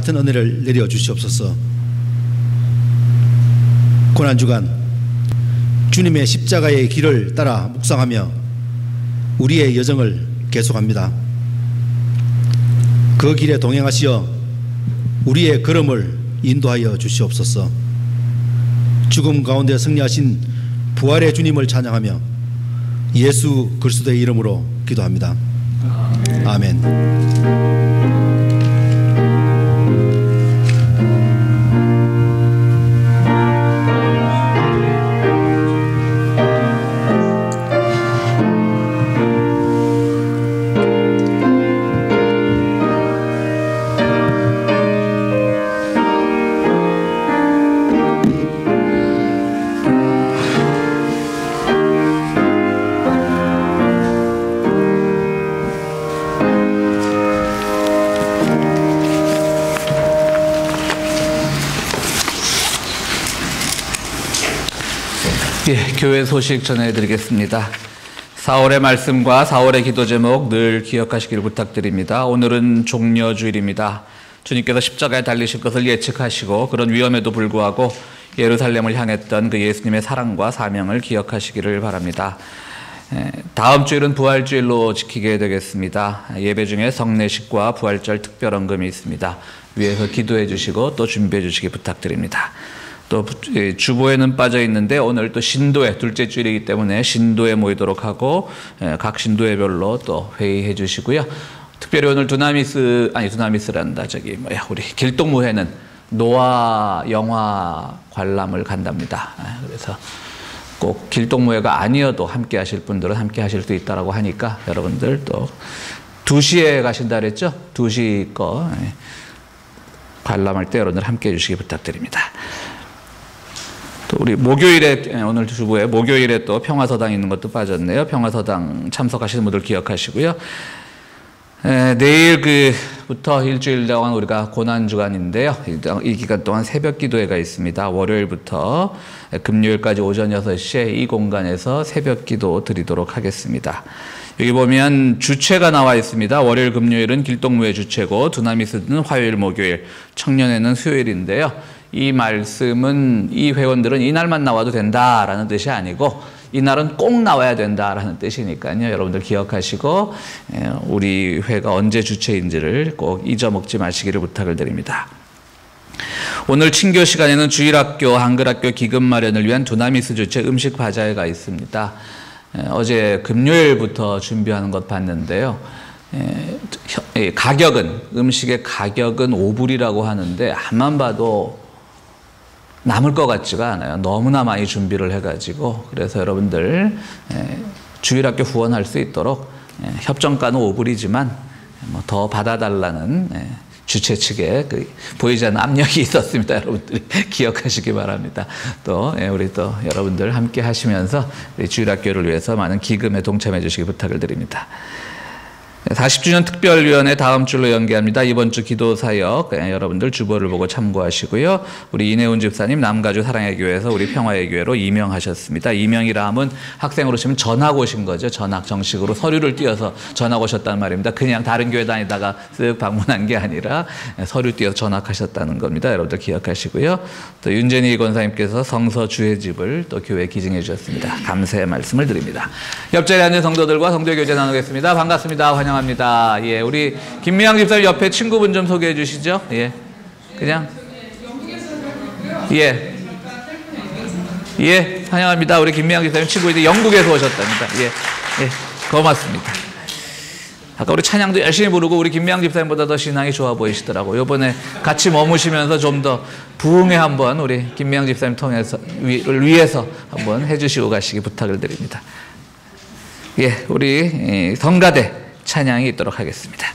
같은 은혜를 내려 주시옵소서. 고난주간 주님의 십자가의 길을 따라 묵상하며 우리의 여정을 계속합니다. 그 길에 동행하시어 우리의 걸음을 인도하여 주시옵소서. 죽음 가운데 승리하신 부활의 주님을 찬양하며 예수 그리스도의 이름으로 기도합니다. 아멘. 교회 소식 전해드리겠습니다. 4월의 말씀과 4월의 기도 제목 늘 기억하시기를 부탁드립니다. 오늘은 종려주일입니다. 주님께서 십자가에 달리실 것을 예측하시고 그런 위험에도 불구하고 예루살렘을 향했던 그 예수님의 사랑과 사명을 기억하시기를 바랍니다. 다음 주일은 부활주일로 지키게 되겠습니다. 예배 중에 성례식과 부활절 특별언금이 있습니다. 위에서 기도해 주시고 또 준비해 주시기 부탁드립니다. 또 주보에는 빠져 있는데 오늘 또 신도회 둘째 주일이기 때문에 신도회 모이도록 하고 각 신도회별로 또 회의해 주시고요. 특별히 오늘 두나미스란다. 우리 길동무회는 노아 영화 관람을 간답니다. 그래서 꼭 길동무회가 아니어도 함께 하실 분들은 함께 하실 수 있다라고 하니까 여러분들 또 2시에 가신다 그랬죠? 2시 거 관람할 때 여러분들 함께 해주시기 부탁드립니다. 또 우리 목요일에 오늘 주부에 목요일에 또 평화서당 있는 것도 빠졌네요. 평화서당 참석하시는 분들 기억하시고요. 내일부터 일주일 동안 우리가 고난주간인데요. 이 기간 동안 새벽 기도회가 있습니다. 월요일부터 금요일까지 오전 6시에 이 공간에서 새벽 기도 드리도록 하겠습니다. 여기 보면 주체가 나와 있습니다. 월요일, 금요일은 길동무회 주체고 두나미스는 화요일, 목요일, 청년회는 수요일인데요. 이 말씀은 이 회원들은 이날만 나와도 된다라는 뜻이 아니고 이날은 꼭 나와야 된다라는 뜻이니까요. 여러분들 기억하시고 우리 회가 언제 주체인지를 꼭 잊어먹지 마시기를 부탁을 드립니다. 오늘 친교 시간에는 주일학교, 한글학교 기금 마련을 위한 두나미스 주체 음식 바자회가 있습니다. 어제 금요일부터 준비하는 것 봤는데요. 음식의 가격은 5불이라고 하는데 앞만 봐도 남을 것 같지가 않아요. 너무나 많이 준비를 해가지고. 그래서 여러분들 주일학교 후원할 수 있도록 협정가는 5불이지만 더 받아달라는 주최 측에 보이지 않는 압력이 있었습니다. 여러분들이 기억하시기 바랍니다. 또 우리 또 여러분들 함께 하시면서 우리 주일학교를 위해서 많은 기금에 동참해 주시기 부탁을 드립니다. 40주년 특별위원회 다음 주로 연계합니다. 이번 주 기도사역 여러분들 주보를 보고 참고하시고요. 우리 이내훈 집사님 남가주 사랑의 교회에서 우리 평화의 교회로 임명하셨습니다. 임명이라 하면 학생으로 치면 전학 오신 거죠. 전학 정식으로 서류를 띄어서 전학 오셨단 말입니다. 그냥 다른 교회 다니다가 쓱 방문한 게 아니라 서류 띄어서 전학하셨다는 겁니다. 여러분들 기억하시고요. 또 윤재니 권사님께서 성서 주회집을 또 교회에 기증해 주셨습니다. 감사의 말씀을 드립니다. 옆자리에 앉은 성도들과 성도 교제 나누겠습니다. 반갑습니다. 환영합니다. 예, 우리 김미양 집사님 옆에 친구분 좀 소개해 주시죠. 예, 그냥 환영합니다. 우리 김미양 집사님 친구인데 영국에서 오셨답니다. 고맙습니다. 아까 우리 찬양도 열심히 부르고 우리 김미양 집사님보다 더 신앙이 좋아 보이시더라고요. 이번에 같이 머무시면서 좀 더 부흥회 한번 우리 김미양 집사님 통해서 위해서 한번 해주시고 가시기 부탁을 드립니다. 예, 우리 성가대 찬양이 있도록 하겠습니다.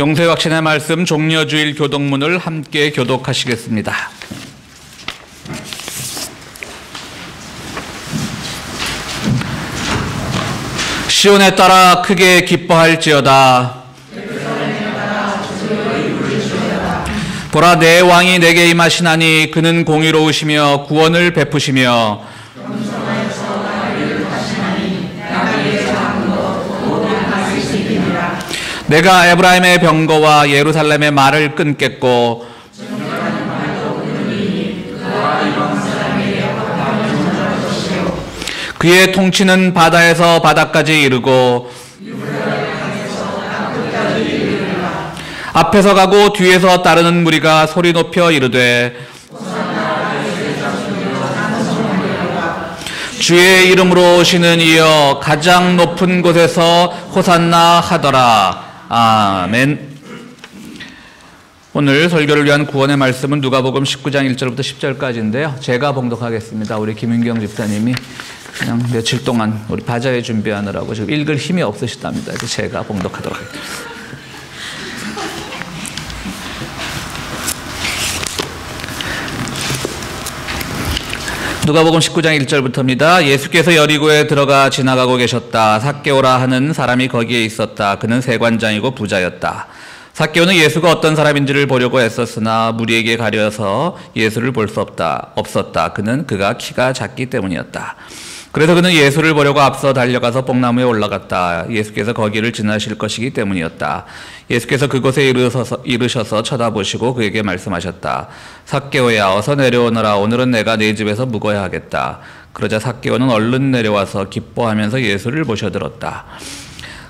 영생 확신의 말씀 종려주일 교독문을 함께 교독하시겠습니다. 시온에 따라 크게 기뻐할지어다. 보라, 내 왕이 내게 임하시나니 그는 공의로우시며 구원을 베푸시며 내가 에브라임의 병거와 예루살렘의 말을 끊겠고 그의 통치는 바다에서 바다까지 이르고 앞에서 가고 뒤에서 따르는 무리가 소리 높여 이르되 주의 이름으로 오시는 이여 가장 높은 곳에서 호산나 하더라. 아멘. 오늘 설교를 위한 구원의 말씀은 누가복음 19장 1절부터 10절까지인데요. 제가 봉독하겠습니다. 우리 김윤경 집사님이 그냥 며칠 동안 우리 바자회 준비하느라고 지금 읽을 힘이 없으시답니다. 그래서 제가 봉독하도록 하겠습니다. 누가복음 19장 1절부터입니다. 예수께서 여리고에 들어가 지나가고 계셨다. 삭개오라 하는 사람이 거기에 있었다. 그는 세관장이고 부자였다. 삭개오는 예수가 어떤 사람인지를 보려고 애썼으나 무리에게 가려서 예수를 볼 수 없었다. 그가 키가 작기 때문이었다. 그래서 그는 예수를 보려고 앞서 달려가서 뽕나무에 올라갔다. 예수께서 거기를 지나실 것이기 때문이었다. 예수께서 그곳에 이르셔서 쳐다보시고 그에게 말씀하셨다. 삭개오야, 어서 내려오너라. 오늘은 내가 네 집에서 묵어야 하겠다. 그러자 삭개오는 얼른 내려와서 기뻐하면서 예수를 모셔들었다.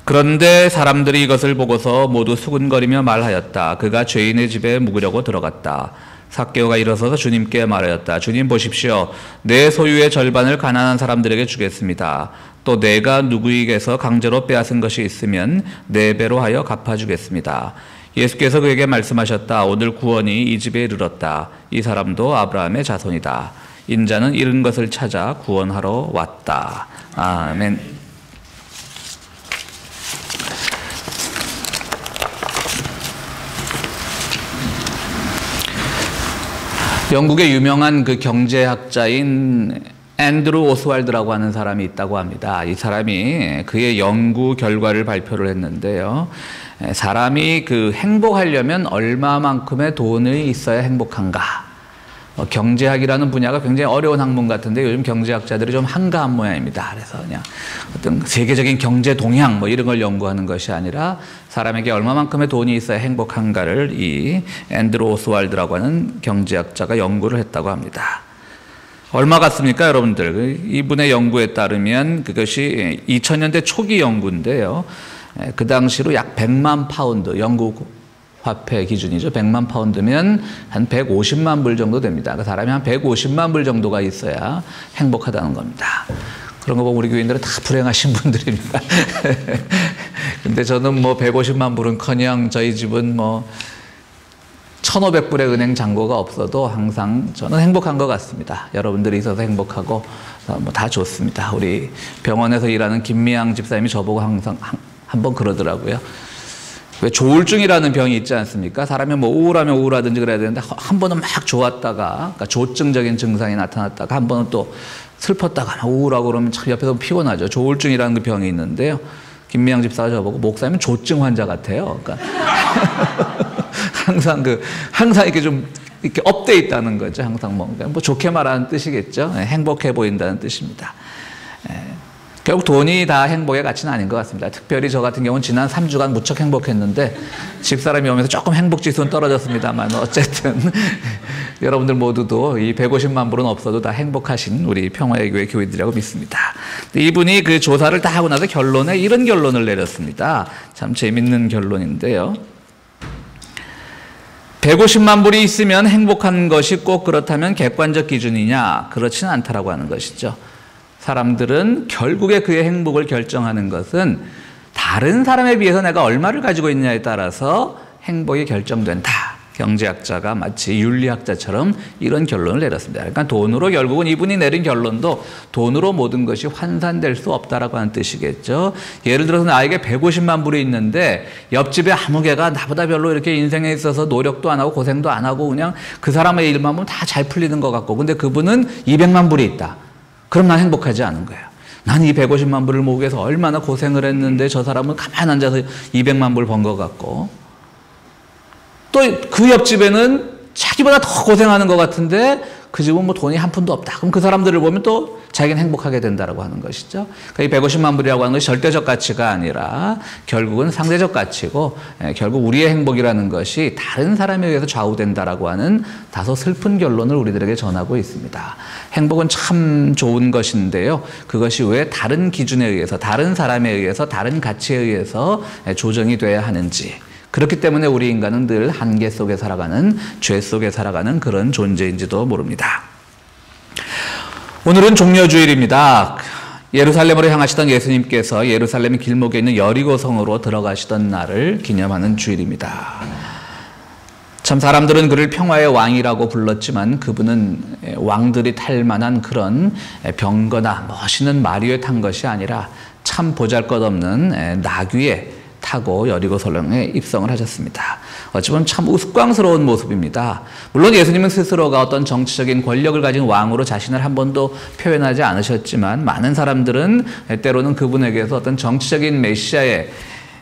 그런데 사람들이 이것을 보고서 모두 수군거리며 말하였다. 그가 죄인의 집에 묵으려고 들어갔다. 삭개오가 일어서서 주님께 말하였다. 주님 보십시오. 내 소유의 절반을 가난한 사람들에게 주겠습니다. 또 내가 누구에게서 강제로 빼앗은 것이 있으면 4배로 하여 갚아주겠습니다. 예수께서 그에게 말씀하셨다. 오늘 구원이 이 집에 이르렀다. 이 사람도 아브라함의 자손이다. 인자는 잃은 것을 찾아 구원하러 왔다. 아멘. 영국의 유명한 그 경제학자인 앤드루 오스왈드라고 하는 사람이 있다고 합니다. 이 사람이 그의 연구 결과를 발표를 했는데요. 사람이 그 행복하려면 얼마만큼의 돈이 있어야 행복한가? 경제학이라는 분야가 굉장히 어려운 학문 같은데 요즘 경제학자들이 좀 한가한 모양입니다. 그래서 그냥 어떤 세계적인 경제 동향 뭐 이런 걸 연구하는 것이 아니라 사람에게 얼마만큼의 돈이 있어야 행복한가를 이 앤드루 오스왈드라고 하는 경제학자가 연구를 했다고 합니다. 얼마 같습니까, 여러분들? 이분의 연구에 따르면 그것이 2000년대 초기 연구인데요. 그 당시로 약 100만 파운드, 영국 화폐 기준이죠. 100만 파운드면 한 150만 불 정도 됩니다. 그 사람이 한 150만 불 정도가 있어야 행복하다는 겁니다. 그런 거 보면 우리 교인들은 다 불행하신 분들입니다. 근데 저는 뭐 150만 불은커녕 저희 집은 뭐 1,500불의 은행 잔고가 없어도 항상 저는 행복한 것 같습니다. 여러분들이 있어서 행복하고 뭐 다 좋습니다. 우리 병원에서 일하는 김미양 집사님이 저보고 항상 한번 그러더라고요. 왜 조울증이라는 병이 있지 않습니까? 사람이 뭐 우울하면 우울하든지 그래야 되는데 한 번은 막 좋았다가 그러니까 조증적인 증상이 나타났다가 한 번은 또 슬펐다가 막 우울하고 그러면 참 옆에서 피곤하죠. 조울증이라는 그 병이 있는데요. 김미양 집사가 저보고 목사님은 조증 환자 같아요. 그러니까 항상 이렇게 좀 이렇게 업돼 있다는 거죠. 항상 뭐 좋게 말하는 뜻이겠죠. 행복해 보인다는 뜻입니다. 결국 돈이 다 행복의 가치는 아닌 것 같습니다. 특별히 저 같은 경우는 지난 3주간 무척 행복했는데 집사람이 오면서 조금 행복지수는 떨어졌습니다만 어쨌든 여러분들 모두도 이 150만 불은 없어도 다 행복하신 우리 평화의 교회 교인들이라고 믿습니다. 이분이 그 조사를 다 하고 나서 결론에 이런 결론을 내렸습니다. 참 재밌는 결론인데요. 150만 불이 있으면 행복한 것이 꼭 그렇다면 객관적 기준이냐? 그렇지는 않다라고 하는 것이죠. 사람들은 결국에 그의 행복을 결정하는 것은 다른 사람에 비해서 내가 얼마를 가지고 있냐에 따라서 행복이 결정된다. 경제학자가 마치 윤리학자처럼 이런 결론을 내렸습니다. 그러니까 돈으로 결국은 이분이 내린 결론도 돈으로 모든 것이 환산될 수 없다라고 하는 뜻이겠죠. 예를 들어서 나에게 150만 불이 있는데 옆집에 아무 개가 나보다 별로 이렇게 인생에 있어서 노력도 안 하고 고생도 안 하고 그냥 그 사람의 일만 보면 다 잘 풀리는 것 같고, 근데 그분은 200만 불이 있다. 그럼 난 행복하지 않은 거예요. 난 이 150만 불을 모으기 위해서 얼마나 고생을 했는데 저 사람은 가만히 앉아서 200만 불 번 것 같고, 또 그 옆집에는 자기보다 더 고생하는 것 같은데 그 집은 뭐 돈이 한 푼도 없다. 그럼 그 사람들을 보면 또 자기는 행복하게 된다라고 하는 것이죠. 그러니까 이 150만 불이라고 하는 것이 절대적 가치가 아니라 결국은 상대적 가치고, 결국 우리의 행복이라는 것이 다른 사람에 의해서 좌우된다라고 하는 다소 슬픈 결론을 우리들에게 전하고 있습니다. 행복은 참 좋은 것인데요. 그것이 왜 다른 기준에 의해서, 다른 사람에 의해서, 다른 가치에 의해서 조정이 돼야 하는지. 그렇기 때문에 우리 인간은 늘 한계 속에 살아가는, 죄 속에 살아가는 그런 존재인지도 모릅니다. 오늘은 종려주일입니다. 예루살렘으로 향하시던 예수님께서 예루살렘 길목에 있는 여리고성으로 들어가시던 날을 기념하는 주일입니다. 참 사람들은 그를 평화의 왕이라고 불렀지만 그분은 왕들이 탈 만한 그런 병거나 멋있는 말 위에 탄 것이 아니라 참 보잘것없는 나귀에 타고 여리고성에 입성을 하셨습니다. 어찌 보면 참 우스꽝스러운 모습입니다. 물론 예수님은 스스로가 어떤 정치적인 권력을 가진 왕으로 자신을 한 번도 표현하지 않으셨지만 많은 사람들은 때로는 그분에게서 어떤 정치적인 메시아의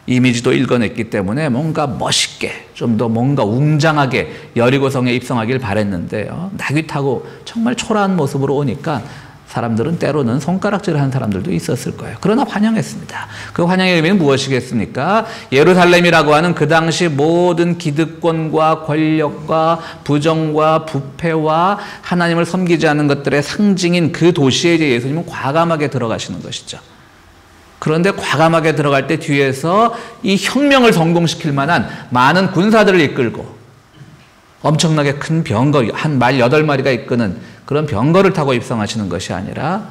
이미지도 읽어냈기 때문에 뭔가 멋있게, 좀 더 뭔가 웅장하게 여리고성에 입성하길 바랬는데요. 나귀 타고 정말 초라한 모습으로 오니까 사람들은 때로는 손가락질을 하는 사람들도 있었을 거예요. 그러나 환영했습니다. 그 환영의 의미는 무엇이겠습니까? 예루살렘이라고 하는 그 당시 모든 기득권과 권력과 부정과 부패와 하나님을 섬기지 않는 것들의 상징인 그 도시에 이제 예수님은 과감하게 들어가시는 것이죠. 그런데 과감하게 들어갈 때 뒤에서 이 혁명을 성공시킬 만한 많은 군사들을 이끌고 엄청나게 큰 병거, 한 말 8마리가 이끄는 그런 병거를 타고 입성하시는 것이 아니라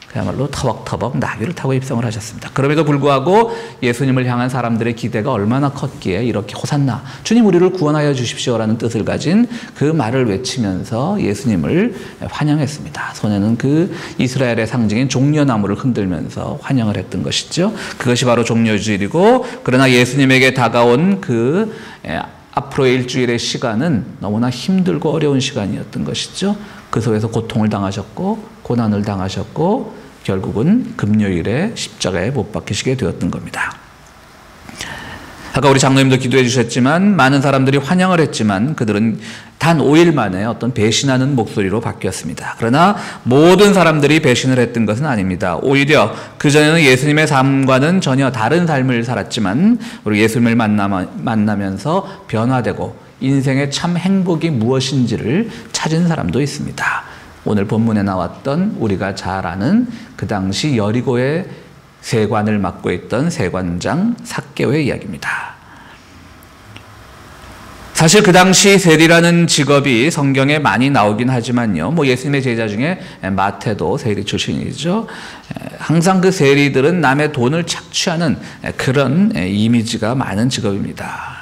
그야말로 터벅터벅 나귀를 타고 입성을 하셨습니다. 그럼에도 불구하고 예수님을 향한 사람들의 기대가 얼마나 컸기에 이렇게 호산나, 주님 우리를 구원하여 주십시오라는 뜻을 가진 그 말을 외치면서 예수님을 환영했습니다. 손에는 그 이스라엘의 상징인 종려나무를 흔들면서 환영을 했던 것이죠. 그것이 바로 종려주일이고, 그러나 예수님에게 다가온 그 앞으로의 일주일의 시간은 너무나 힘들고 어려운 시간이었던 것이죠. 그 속에서 고통을 당하셨고 고난을 당하셨고 결국은 금요일에 십자가에 못 박히시게 되었던 겁니다. 아까 우리 장로님도 기도해 주셨지만 많은 사람들이 환영을 했지만 그들은 단 5일 만에 어떤 배신하는 목소리로 바뀌었습니다. 그러나 모든 사람들이 배신을 했던 것은 아닙니다. 오히려 그전에는 예수님의 삶과는 전혀 다른 삶을 살았지만 우리 예수님을 만나면서 변화되고 인생의 참 행복이 무엇인지를 찾은 사람도 있습니다. 오늘 본문에 나왔던 우리가 잘 아는 그 당시 여리고의 세관을 맡고 있던 세관장 삭개오의 이야기입니다. 사실 그 당시 세리라는 직업이 성경에 많이 나오긴 하지만요. 뭐 예수님의 제자 중에 마태도 세리 출신이죠. 항상 그 세리들은 남의 돈을 착취하는 그런 이미지가 많은 직업입니다.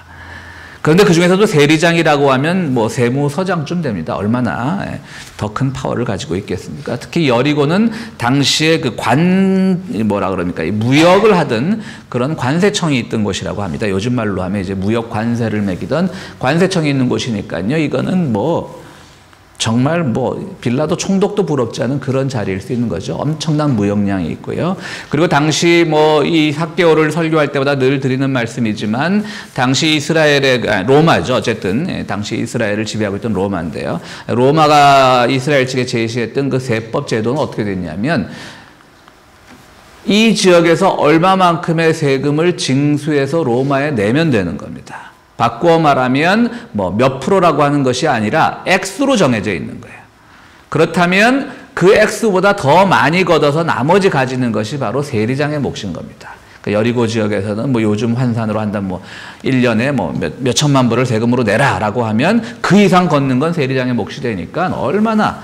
그런데 그 중에서도 세리장이라고 하면 뭐 세무서장쯤 됩니다. 얼마나 더 큰 파워를 가지고 있겠습니까? 특히 여리고는 당시에 그 무역을 하던 그런 관세청이 있던 곳이라고 합니다. 요즘 말로 하면 이제 무역 관세를 매기던 관세청이 있는 곳이니까요. 이거는 뭐 정말 뭐 빌라도 총독도 부럽지 않은 그런 자리일 수 있는 거죠. 엄청난 무역량이 있고요. 그리고 당시 뭐 이 삭개오를 설교할 때마다 늘 드리는 말씀이지만 당시 이스라엘의 로마죠. 어쨌든 당시 이스라엘을 지배하고 있던 로마인데요. 로마가 이스라엘 측에 제시했던 그 세법 제도는 어떻게 됐냐면 이 지역에서 얼마만큼의 세금을 징수해서 로마에 내면 되는 겁니다. 바꾸어 말하면 뭐 몇 프로라고 하는 것이 아니라 액수로 정해져 있는 거예요. 그렇다면 그 액수보다 더 많이 걷어서 나머지 가지는 것이 바로 세리장의 몫인 겁니다. 그러니까 여리고 지역에서는 뭐 요즘 환산으로 한다면 뭐 1년에 뭐 몇 천만 불을 세금으로 내라라고 하면 그 이상 걷는 건 세리장의 몫이 되니까 얼마나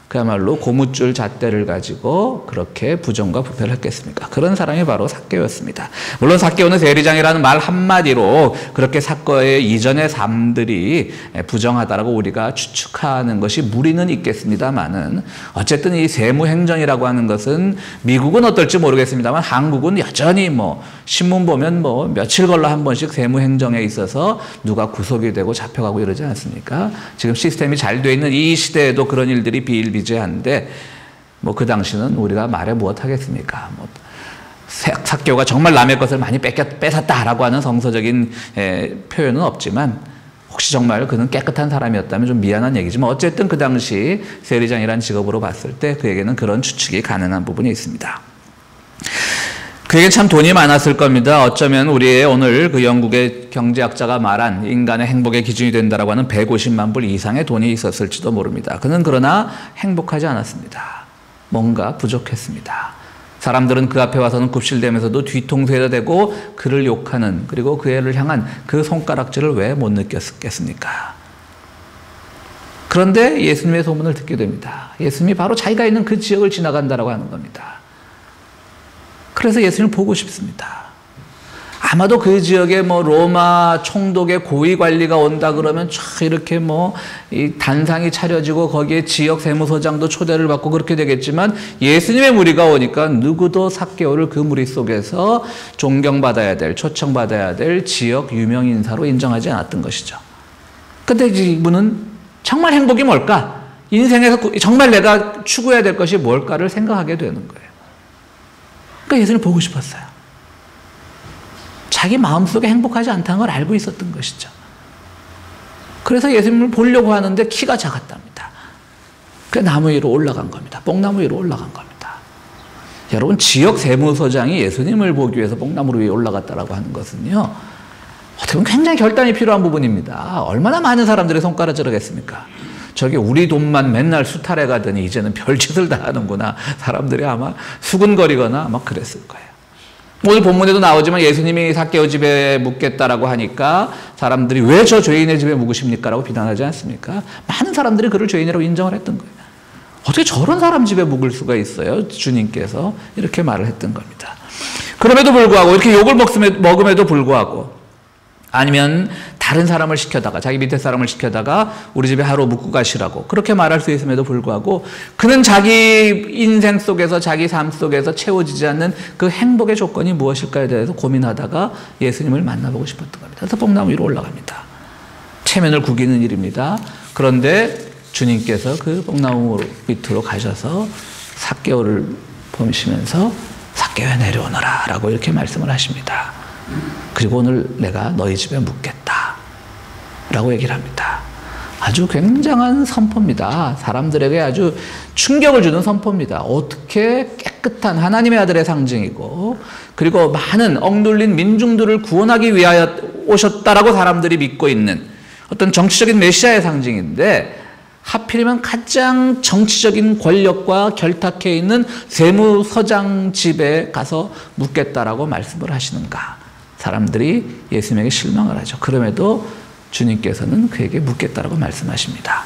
그야말로 고무줄 잣대를 가지고 그렇게 부정과 부패를 했겠습니까? 그런 사람이 바로 삭개오였습니다. 물론 삭개오는 세리장이라는 말 한마디로 그렇게 삭개오의 이전의 삶들이 부정하다라고 우리가 추측하는 것이 무리는 있겠습니다만은 어쨌든 이 세무행정이라고 하는 것은 미국은 어떨지 모르겠습니다만 한국은 여전히 뭐 신문 보면 뭐 며칠 걸러 한 번씩 세무행정에 있어서 누가 구속이 되고 잡혀가고 이러지 않습니까? 지금 시스템이 잘 돼 있는 이 시대에도 그런 일들이 비일비재한데 뭐 그 당시는 우리가 말해 무엇하겠습니까? 뭐 삭개오가 정말 남의 것을 많이 뺏었다라고 하는 성서적인 표현은 없지만 혹시 정말 그는 깨끗한 사람이었다면 좀 미안한 얘기지만 어쨌든 그 당시 세리장이라는 직업으로 봤을 때 그에게는 그런 추측이 가능한 부분이 있습니다. 그에게 참 돈이 많았을 겁니다. 어쩌면 우리의 오늘 그 영국의 경제학자가 말한 인간의 행복의 기준이 된다라고 하는 150만 불 이상의 돈이 있었을지도 모릅니다. 그는 그러나 행복하지 않았습니다. 뭔가 부족했습니다. 사람들은 그 앞에 와서는 굽실대면서도 뒤통수에다 대고 그를 욕하는 그리고 그 애를 향한 그 손가락질을 왜 못 느꼈겠습니까? 그런데 예수님의 소문을 듣게 됩니다. 예수님이 바로 자기가 있는 그 지역을 지나간다라고 하는 겁니다. 그래서 예수님을 보고 싶습니다. 아마도 그 지역에 뭐 로마 총독의 고위 관리가 온다 그러면 쫙 이렇게 뭐 이 단상이 차려지고 거기에 지역 세무서장도 초대를 받고 그렇게 되겠지만 예수님의 무리가 오니까 누구도 삭개오를 그 무리 속에서 존경받아야 될, 초청받아야 될 지역 유명 인사로 인정하지 않았던 것이죠. 근데 이분은 정말 행복이 뭘까? 인생에서 정말 내가 추구해야 될 것이 뭘까를 생각하게 되는 거예요. 그러니까 예수님을 보고 싶었어요. 자기 마음속에 행복하지 않다는 걸 알고 있었던 것이죠. 그래서 예수님을 보려고 하는데 키가 작았답니다. 그래서 나무 위로 올라간 겁니다. 뽕나무 위로 올라간 겁니다. 여러분, 지역 세무서장이 예수님을 보기 위해서 뽕나무 위에 올라갔다라고 하는 것은요, 어떻게 보면 굉장히 결단이 필요한 부분입니다. 얼마나 많은 사람들이 손가락질을 하겠습니까? 저게 우리 돈만 맨날 수탈해 가더니 이제는 별짓을 다 하는구나. 사람들이 아마 수근거리거나 아마 그랬을 거예요. 오늘 본문에도 나오지만 예수님이 삭개오 집에 묵겠다라고 하니까 사람들이 왜 저 죄인의 집에 묵으십니까? 라고 비난하지 않습니까? 많은 사람들이 그를 죄인이라고 인정을 했던 거예요. 어떻게 저런 사람 집에 묵을 수가 있어요? 주님께서 이렇게 말을 했던 겁니다. 그럼에도 불구하고 이렇게 욕을 먹음에도 불구하고 아니면 다른 사람을 시켜다가 자기 밑에 사람을 시켜다가 우리 집에 하루 묵고 가시라고 그렇게 말할 수 있음에도 불구하고 그는 자기 인생 속에서 자기 삶 속에서 채워지지 않는 그 행복의 조건이 무엇일까에 대해서 고민하다가 예수님을 만나보고 싶었던 겁니다. 그래서 뽕나무 위로 올라갑니다. 체면을 구기는 일입니다. 그런데 주님께서 그 뽕나무 밑으로 가셔서 삭개오를 보시면서 삭개오야 내려오너라 라고 이렇게 말씀을 하십니다. 그리고 오늘 내가 너희 집에 묵겠다 라고 얘기를 합니다. 아주 굉장한 선포입니다. 사람들에게 아주 충격을 주는 선포입니다. 어떻게 깨끗한 하나님의 아들의 상징이고 그리고 많은 억눌린 민중들을 구원하기 위하여 오셨다라고 사람들이 믿고 있는 어떤 정치적인 메시아의 상징인데 하필이면 가장 정치적인 권력과 결탁해 있는 세무서장 집에 가서 묵겠다라고 말씀을 하시는가. 사람들이 예수님에게 실망을 하죠. 그럼에도 주님께서는 그에게 묵겠다라고 말씀하십니다.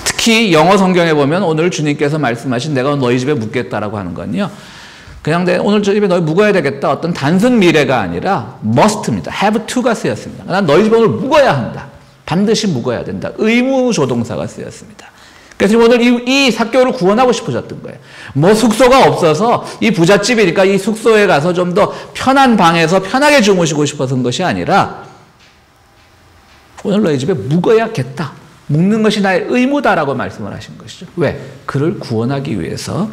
특히 영어 성경에 보면 오늘 주님께서 말씀하신 내가 너희 집에 묵겠다라고 하는 건요. 그냥 오늘 저 집에 너희 묵어야 되겠다. 어떤 단순 미래가 아니라 must입니다. have to가 쓰였습니다. 난 너희 집에 오늘 묵어야 한다. 반드시 묵어야 된다. 의무 조동사가 쓰였습니다. 그래서 오늘 이 삭개오를 구원하고 싶으셨던 거예요. 뭐 숙소가 없어서 이 부잣집이니까 이 숙소에 가서 좀 더 편한 방에서 편하게 주무시고 싶어서인 것이 아니라 오늘 너희 집에 묵어야겠다. 묵는 것이 나의 의무다라고 말씀을 하신 것이죠. 왜? 그를 구원하기 위해서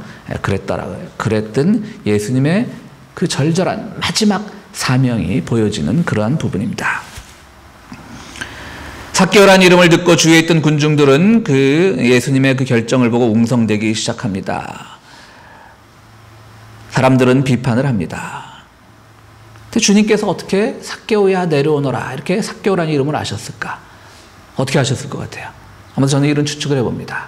그랬던 예수님의 그 절절한 마지막 사명이 보여지는 그러한 부분입니다. 삭개오라는 이름을 듣고 주위에 있던 군중들은 그 예수님의 그 결정을 보고 웅성대기 시작합니다. 사람들은 비판을 합니다. 근데 주님께서 어떻게 삭개오야 내려오너라 이렇게 삭개오라는 이름을 아셨을까? 어떻게 하셨을 것 같아요? 아무튼 저는 이런 추측을 해봅니다.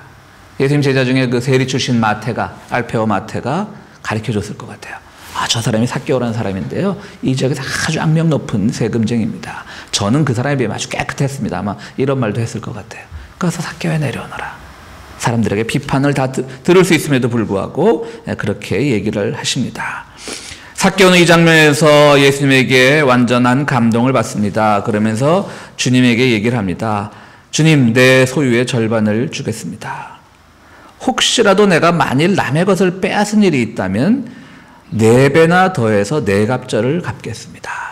예수님 제자 중에 그 세리 출신 마태가 알페오 마태가 가르쳐줬을 것 같아요. 아, 저 사람이 삭개오라는 사람인데요. 이 지역에서 아주 악명 높은 세금쟁이입니다. 저는 그 사람에 비하면 아주 깨끗했습니다. 아마 이런 말도 했을 것 같아요. 그래서 삭개오야 내려오너라. 사람들에게 비판을 다 들을 수 있음에도 불구하고 그렇게 얘기를 하십니다. 삭개오는 이 장면에서 예수님에게 완전한 감동을 받습니다. 그러면서 주님에게 얘기를 합니다. 주님, 내 소유의 절반을 주겠습니다. 혹시라도 내가 만일 남의 것을 빼앗은 일이 있다면 4배나 더해서 4갑절을 갚겠습니다.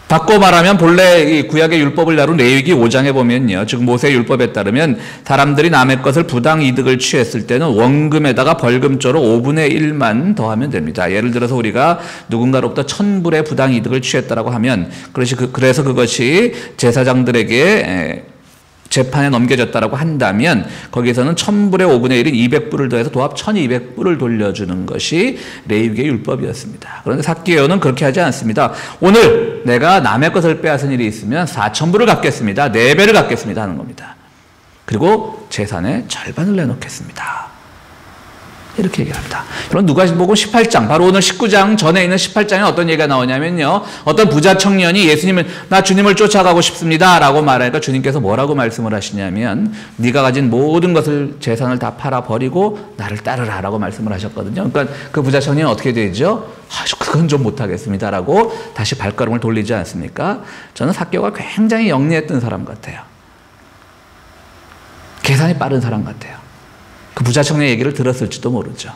바꿔 말하면 본래 이 구약의 율법을 다룬 레위기 5장에 보면요. 즉 모세의 율법에 따르면 사람들이 남의 것을 부당 이득을 취했을 때는 원금에다가 벌금조로 5분의 1만 더하면 됩니다. 예를 들어서 우리가 누군가로부터 1000불의 부당 이득을 취했다라고 하면 그래서 그것이 제사장들에게 재판에 넘겨졌다라고 한다면 거기서는 1000불의 5분의 1인 200불을 더해서 도합 1200불을 돌려주는 것이 레위기의 율법이었습니다. 그런데 삭개오는 그렇게 하지 않습니다. 오늘 내가 남의 것을 빼앗은 일이 있으면 4000불을 갚겠습니다. 4배를 갚겠습니다 하는 겁니다. 그리고 재산의 절반을 내놓겠습니다. 이렇게 얘기합니다. 여러분 누가복음 18장 바로 오늘 19장 전에 있는 18장에 어떤 얘기가 나오냐면요. 어떤 부자 청년이 나 주님을 쫓아가고 싶습니다 라고 말하니까 주님께서 뭐라고 말씀을 하시냐면 네가 가진 모든 것을 재산을 다 팔아버리고 나를 따르라 라고 말씀을 하셨거든요. 그러니까 그 부자 청년은 어떻게 되죠? 그건 좀 못하겠습니다 라고 다시 발걸음을 돌리지 않습니까? 저는 삭개오가 굉장히 영리했던 사람 같아요. 계산이 빠른 사람 같아요. 그 부자 청년의 얘기를 들었을지도 모르죠.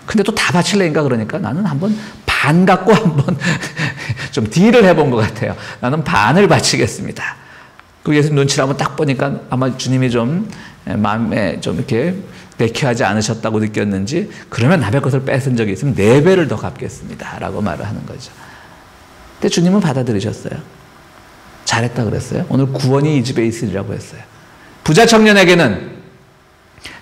근데 또 다 바칠래니까 그러니까 나는 한번 반 갖고 한번 좀 딜을 해본 것 같아요. 나는 반을 바치겠습니다. 그 예수님 눈치를 한번 딱 보니까 아마 주님이 좀 마음에 좀 이렇게 내키하지 않으셨다고 느꼈는지 그러면 남의 것을 뺏은 적이 있으면 4배를 더 갚겠습니다 라고 말을 하는 거죠. 근데 주님은 받아들이셨어요. 잘했다 그랬어요. 오늘 구원이 이 집에 있으리라고 했어요. 부자 청년에게는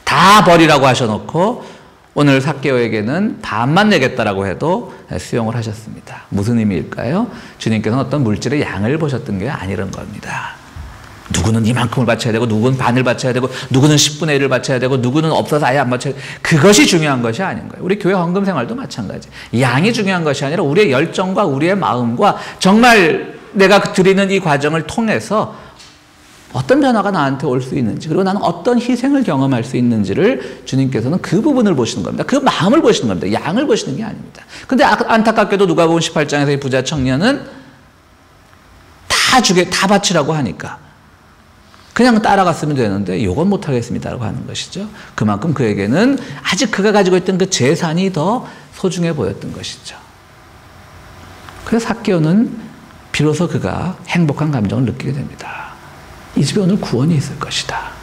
다 버리라고 하셔놓고 오늘 삭개오에게는 반만 내겠다라고 해도 수용을 하셨습니다. 무슨 의미일까요? 주님께서는 어떤 물질의 양을 보셨던 게 아니란 겁니다. 누구는 이만큼을 바쳐야 되고 누구는 반을 바쳐야 되고 누구는 10분의 1을 바쳐야 되고 누구는 없어서 아예 안 바쳐야 되고 그것이 중요한 것이 아닌 거예요. 우리 교회 헌금 생활도 마찬가지. 양이 중요한 것이 아니라 우리의 열정과 우리의 마음과 정말 내가 드리는 이 과정을 통해서 어떤 변화가 나한테 올 수 있는지 그리고 나는 어떤 희생을 경험할 수 있는지를 주님께서는 그 부분을 보시는 겁니다. 그 마음을 보시는 겁니다. 양을 보시는 게 아닙니다. 근데 안타깝게도 누가복음 18장에서 이 부자 청년은 다 바치라고 하니까 그냥 따라갔으면 되는데 이건 못하겠습니다라고 하는 것이죠. 그만큼 그에게는 아직 그가 가지고 있던 그 재산이 더 소중해 보였던 것이죠. 그래서 삭개오는 비로소 그가 행복한 감정을 느끼게 됩니다. 이 집에 오늘 구원이 있을 것이다.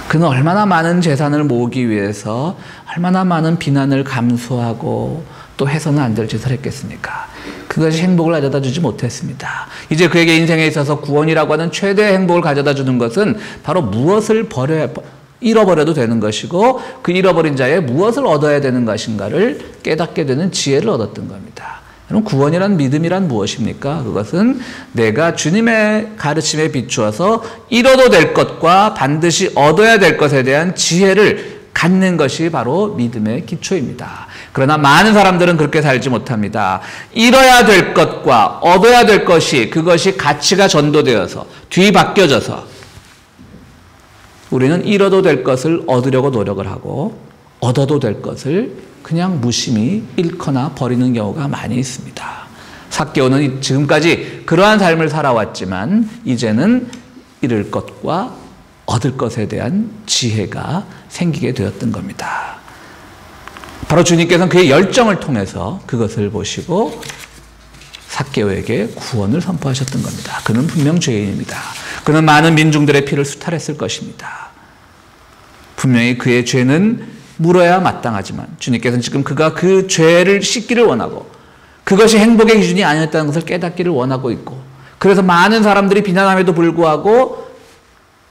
그는 얼마나 많은 재산을 모으기 위해서 얼마나 많은 비난을 감수하고 또 해서는 안 될 짓을 했겠습니까? 그것이 행복을 가져다 주지 못했습니다. 이제 그에게 인생에 있어서 구원이라고 하는 최대의 행복을 가져다 주는 것은 바로 무엇을 잃어버려도 되는 것이고 그 잃어버린 자에 무엇을 얻어야 되는 것인가를 깨닫게 되는 지혜를 얻었던 겁니다. 여러분 구원이란 믿음이란 무엇입니까? 그것은 내가 주님의 가르침에 비추어서 잃어도 될 것과 반드시 얻어야 될 것에 대한 지혜를 갖는 것이 바로 믿음의 기초입니다. 그러나 많은 사람들은 그렇게 살지 못합니다. 잃어야 될 것과 얻어야 될 것이 그것이 가치가 전도되어서 뒤바뀌어져서 우리는 잃어도 될 것을 얻으려고 노력을 하고 얻어도 될 것을 그냥 무심히 잃거나 버리는 경우가 많이 있습니다. 삭개오는 지금까지 그러한 삶을 살아왔지만 이제는 잃을 것과 얻을 것에 대한 지혜가 생기게 되었던 겁니다. 바로 주님께서는 그의 열정을 통해서 그것을 보시고 삭개오에게 구원을 선포하셨던 겁니다. 그는 분명 죄인입니다. 그는 많은 민중들의 피를 수탈했을 것입니다. 분명히 그의 죄는 물어야 마땅하지만 주님께서는 지금 그가 그 죄를 씻기를 원하고 그것이 행복의 기준이 아니었다는 것을 깨닫기를 원하고 있고 그래서 많은 사람들이 비난함에도 불구하고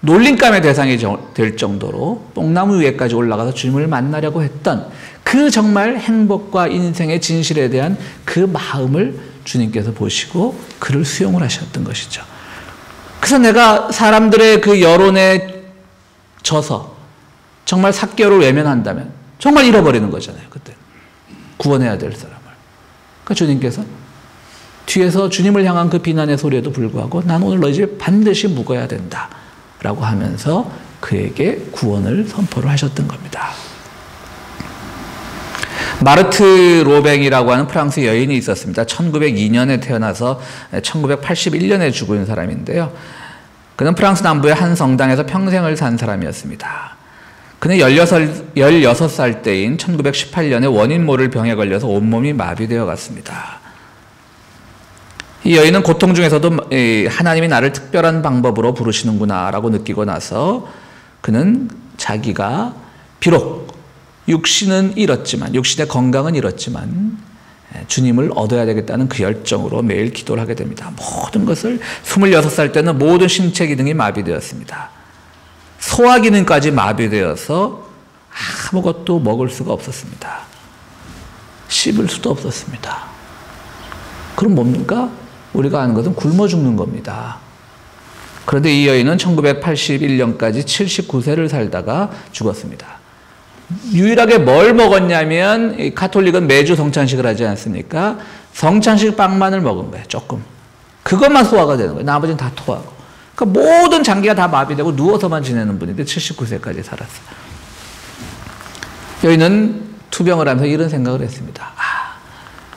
놀림감의 대상이 될 정도로 뽕나무 위에까지 올라가서 주님을 만나려고 했던 그 정말 행복과 인생의 진실에 대한 그 마음을 주님께서 보시고 그를 수용을 하셨던 것이죠. 그래서 내가 사람들의 그 여론에 져서 정말 삭개오를 외면한다면 정말 잃어버리는 거잖아요. 그때 구원해야 될 사람을. 그러니까 주님께서 뒤에서 주님을 향한 그 비난의 소리에도 불구하고 난 오늘 너희 집에 반드시 묵어야 된다 라고 하면서 그에게 구원을 선포를 하셨던 겁니다. 마르트 로뱅이라고 하는 프랑스 여인이 있었습니다. 1902년에 태어나서 1981년에 죽은 사람인데요. 그는 프랑스 남부의 한 성당에서 평생을 산 사람이었습니다. 그는 16살 때인 1918년에 원인 모를 병에 걸려서 온몸이 마비되어 갔습니다. 이 여인은 고통 중에서도 하나님이 나를 특별한 방법으로 부르시는구나 라고 느끼고 나서 그는 자기가 비록 육신은 잃었지만, 육신의 건강은 잃었지만 주님을 얻어야 되겠다는 그 열정으로 매일 기도를 하게 됩니다. 모든 것을 26살 때는 모든 신체 기능이 마비되었습니다. 소화 기능까지 마비되어서 아무것도 먹을 수가 없었습니다. 씹을 수도 없었습니다. 그럼 뭡니까? 우리가 아는 것은 굶어 죽는 겁니다. 그런데 이 여인은 1981년까지 79세를 살다가 죽었습니다. 유일하게 뭘 먹었냐면 가톨릭은 매주 성찬식을 하지 않습니까? 성찬식 빵만을 먹은 거예요. 조금. 그것만 소화가 되는 거예요. 나머지는 다 토하고. 그러니까 모든 장기가 다 마비되고 누워서만 지내는 분인데 79세까지 살았어요. 여인은 투병을 하면서 이런 생각을 했습니다.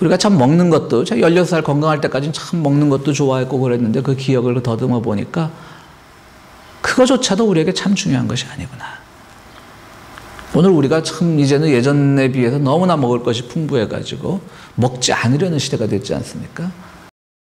우리가 참 먹는 것도, 제가 16살 건강할 때까지는 참 먹는 것도 좋아했고 그랬는데 그 기억을 더듬어 보니까 그거조차도 우리에게 참 중요한 것이 아니구나. 오늘 우리가 참 이제는 예전에 비해서 너무나 먹을 것이 풍부해가지고 먹지 않으려는 시대가 됐지 않습니까?